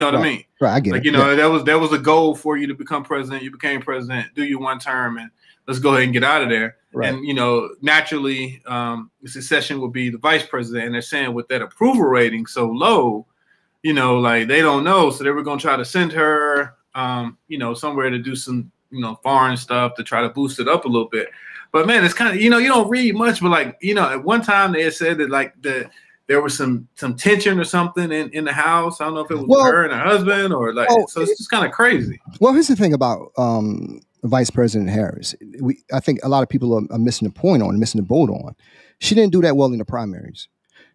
know what I mean? Right, I get like, it. You know, that was a goal for you to become president. You became president, do your one term, and let's go ahead and get out of there. Right. And, you know, naturally, the succession will be the vice president. And they're saying with that approval rating so low, you know, like they don't know. So they were going to try to send her, you know, somewhere to do some, you know, foreign stuff to try to boost it up a little bit. But, man, it's kind of, you know, you don't read much. But, like, you know, at one time they had said that, like, there was some tension or something in the house. I don't know if it was her and her husband or like. So it's just kind of crazy. Well, here's the thing about Vice President Harris. I think a lot of people are missing the point on, missing the boat on. She didn't do that well in the primaries.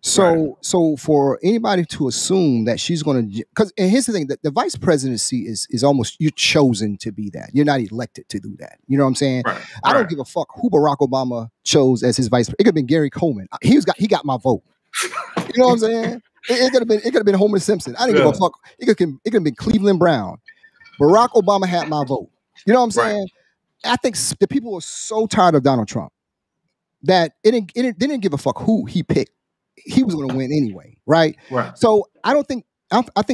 So for anybody to assume that she's going to, because here's the thing, that the vice presidency is almost, you're chosen to be that. You're not elected to do that. You know what I'm saying? Right. I don't give a fuck who Barack Obama chose as his vice. It could have been Gary Coleman. He got my vote. You know what I'm saying? It could have been Homer Simpson. I didn't give a fuck. It could have been Cleveland Brown. Barack Obama had my vote. You know what I'm saying? I think the people were so tired of Donald Trump that they didn't give a fuck who he picked. He was going to win anyway, right? So I think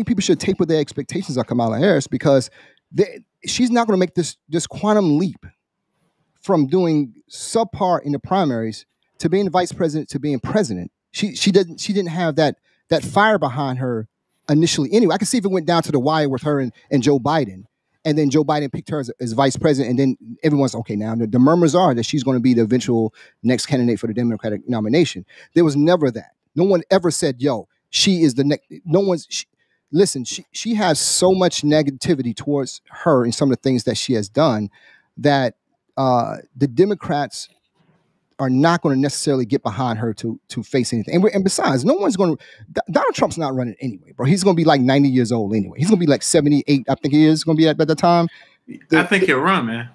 people should taper their expectations of Kamala Harris, because she's not going to make this quantum leap from doing subpar in the primaries to being vice president to being president. She didn't have that fire behind her initially. Anyway, I can see if it went down to the wire with her and Joe Biden, and then Joe Biden picked her as vice president, and then everyone's okay. Now the murmurs are that she's going to be the eventual next candidate for the Democratic nomination. There was never that. No one ever said, "Yo, she is the next." No one's. Listen, she has so much negativity towards her and some of the things that she has done that the Democrats are not going to necessarily get behind her to face anything. And besides, no one's going to. Donald Trump's not running anyway, bro. He's going to be like 90 years old anyway. He's going to be like 78. I think he is going to be at the time. I think he'll run, man.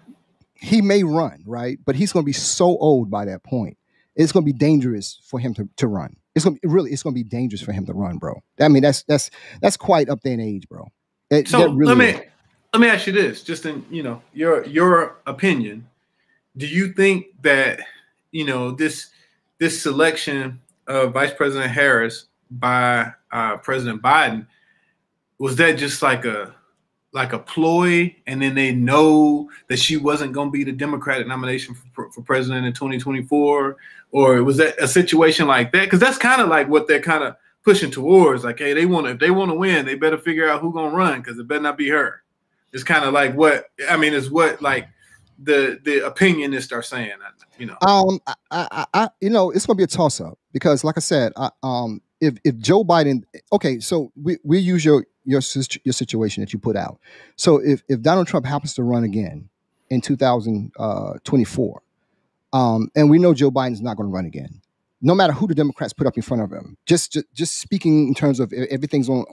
He may run, right? But he's going to be so old by that point. It's going to be dangerous for him to run. It's going to be dangerous for him to run, bro. I mean, that's quite up there in age, bro. Let me ask you this, just in, you know, your opinion. Do you think that, you know, this selection of Vice President Harris by President Biden, was that just like a ploy, and then they know that she wasn't going to be the Democratic nomination for president in 2024? Or was that a situation like that? Because that's kind of like what they're kind of pushing towards. Like, hey, if they want to win, they better figure out who's going to run, because it better not be her. It's kind of like what the opinionists are saying, you know. I you know, it's going to be a toss up, because like I said, if Joe Biden, okay, so we use your situation that you put out. So if Donald Trump happens to run again in 2024, and we know Joe Biden's not going to run again, no matter who the Democrats put up in front of him, just speaking in terms of everything's on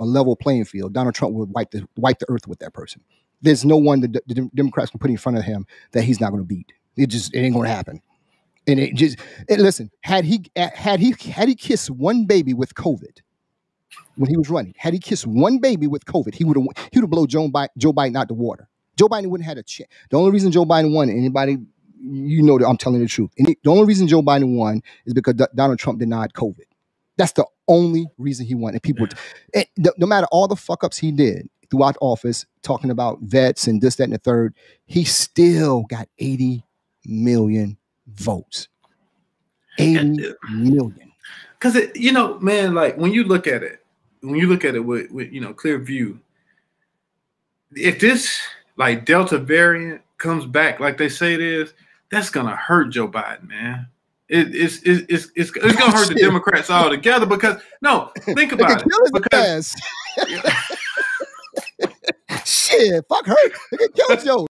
a level playing field, Donald Trump would wipe the earth with that person. There's no one the Democrats can put in front of him that he's not going to beat. It ain't going to happen. And listen, had he kissed one baby with COVID when he was running, had he kissed one baby with COVID, he would have blown Joe Biden out the water. Joe Biden wouldn't have had a chance. The only reason Joe Biden won, anybody, you know that I'm telling the truth. And the only reason Joe Biden won is because Donald Trump denied COVID. That's the only reason he won. And people, no matter all the fuck ups he did throughout office, talking about vets and this, that, and the third, he still got 80 million votes. 80 million. Because, you know, man, like when you look at it with you know, clear view, if this like Delta variant comes back like they say it is, that's gonna hurt Joe Biden, man. It's gonna hurt the Democrats all together, because think about it. Because shit, fuck her. It can kill Joe.